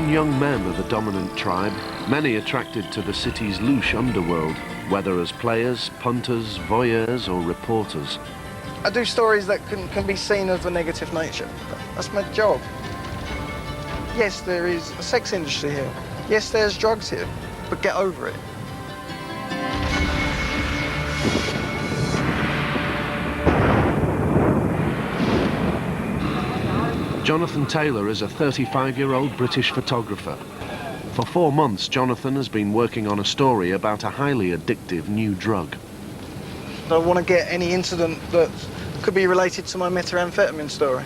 Often young men are the dominant tribe, many attracted to the city's louche underworld, whether as players, punters, voyeurs or reporters. I do stories that can be seen of a negative nature. That's my job. Yes, there is a sex industry here. Yes, there's drugs here, but get over it. Jonathan Taylor is a 35-year-old British photographer. For 4 months, Jonathan has been working on a story about a highly addictive new drug. I don't want to get any incident that could be related to my methamphetamine story.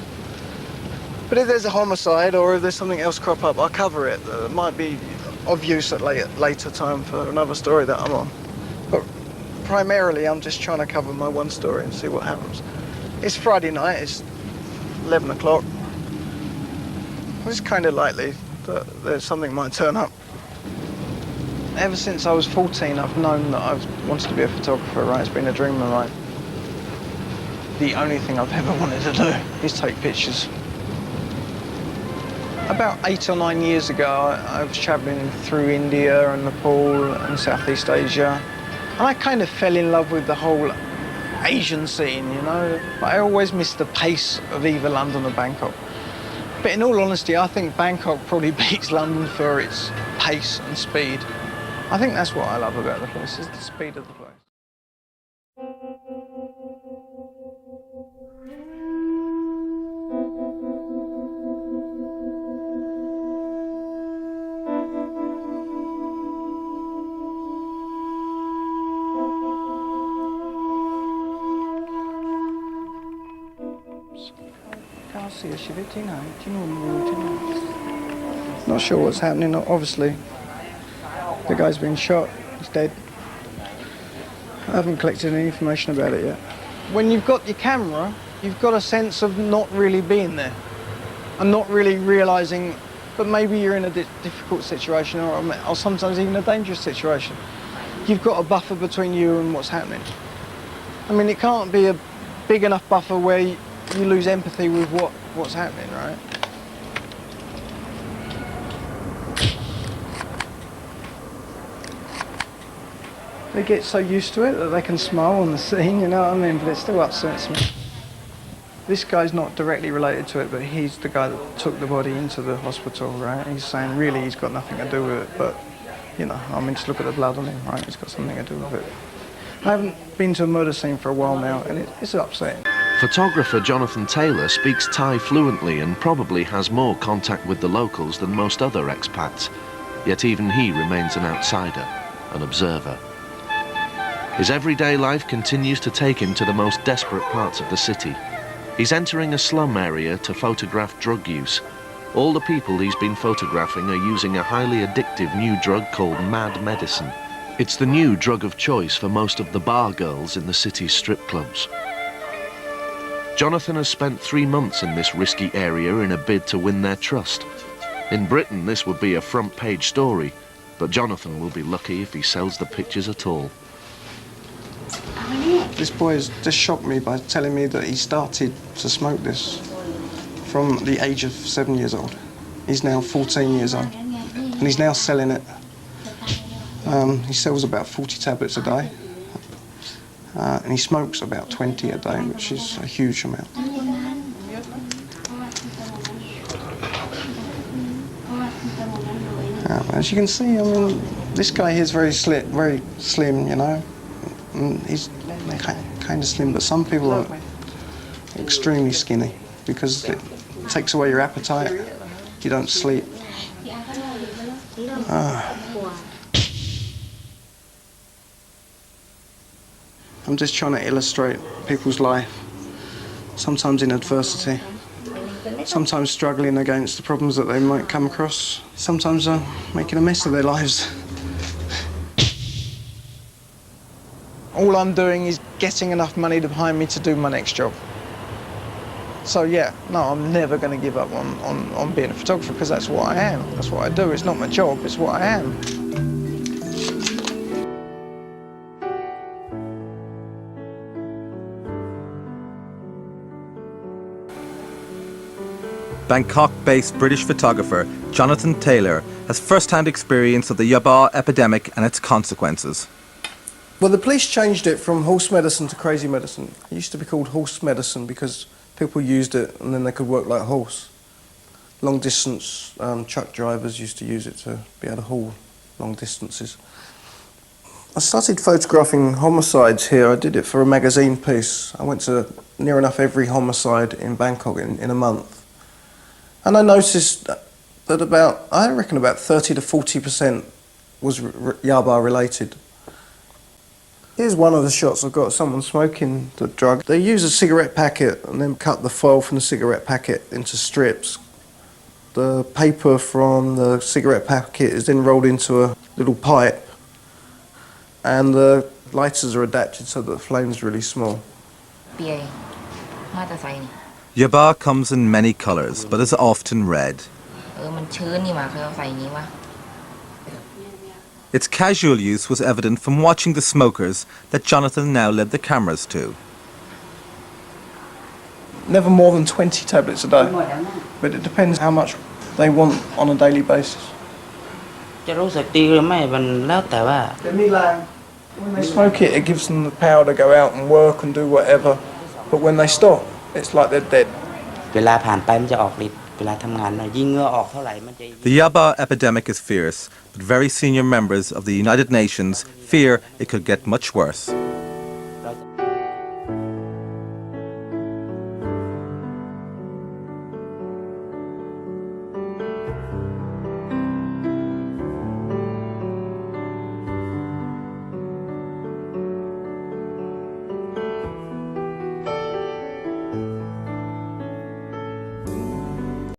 But if there's a homicide or if there's something else crop up, I'll cover it. It might be of use at later time for another story that I'm on. But primarily, I'm just trying to cover my one story and see what happens. It's Friday night, it's 11 o'clock. It's kind of likely that there's something might turn up. Ever since I was 14, I've known that I've wanted to be a photographer, right? It's been a dream of mine. The only thing I've ever wanted to do is take pictures. About 8 or 9 years ago, I was traveling through India and Nepal and Southeast Asia. And I kind of fell in love with the whole Asian scene, you know? But I always missed the pace of either London or Bangkok. But in all honesty, I think Bangkok probably beats London for its pace and speed. I think that's what I love about the place, is the speed of the place. Not sure what's happening, obviously. The guy's been shot, he's dead. I haven't collected any information about it yet. When you've got your camera, you've got a sense of not really being there and not really realising, but maybe you're in a difficult situation or sometimes even a dangerous situation. You've got a buffer between you and what's happening. I mean, it can't be a big enough buffer where you lose empathy with what's happening, right? They get so used to it that they can smile on the scene, you know what I mean? But it still upsets me. This guy's not directly related to it, but he's the guy that took the body into the hospital, right? He's saying really he's got nothing to do with it, but, you know, I mean, just look at the blood on him, right? He's got something to do with it. I haven't been to a murder scene for a while now, and it's upsetting. Photographer Jonathan Taylor speaks Thai fluently and probably has more contact with the locals than most other expats. Yet even he remains an outsider, an observer. His everyday life continues to take him to the most desperate parts of the city. He's entering a slum area to photograph drug use. All the people he's been photographing are using a highly addictive new drug called mad medicine. It's the new drug of choice for most of the bar girls in the city's strip clubs. Jonathan has spent 3 months in this risky area in a bid to win their trust. In Britain, this would be a front-page story, but Jonathan will be lucky if he sells the pictures at all. This boy has just shocked me by telling me that he started to smoke this from the age of 7 years old. He's now 14 years old, and he's now selling it. He sells about 40 tablets a day, and he smokes about 20 a day, which is a huge amount. As you can see, I mean, this guy here is very slim, you know. He's kind of slim, but some people are extremely skinny because it takes away your appetite, you don't sleep. I'm just trying to illustrate people's life, sometimes in adversity, sometimes struggling against the problems that they might come across, sometimes making a mess of their lives. All I'm doing is getting enough money behind me to do my next job. So yeah, no, I'm never going to give up on being a photographer because that's what I am. That's what I do. It's not my job, it's what I am. Bangkok-based British photographer Jonathan Taylor has first-hand experience of the yaba epidemic and its consequences. Well, the police changed it from horse medicine to crazy medicine. It used to be called horse medicine because people used it and then they could work like a horse. Long-distance truck drivers used to use it to be able to haul long distances. I started photographing homicides here. I did it for a magazine piece. I went to near enough every homicide in Bangkok in a month. And I noticed that I reckon about 30 to 40% was yaba related. Here's one of the shots. I've got someone smoking the drug. They use a cigarette packet and then cut the foil from the cigarette packet into strips. The paper from the cigarette packet is then rolled into a little pipe, and the lighters are adapted so that the flame's really small. Yaba comes in many colours, but is often red. Its casual use was evident from watching the smokers that Jonathan now led the cameras to. Never more than 20 tablets a day, but it depends how much they want on a daily basis. When they smoke it, it gives them the power to go out and work and do whatever, but when they stop, it's like they're dead. The yaba epidemic is fierce, but very senior members of the United Nations fear it could get much worse.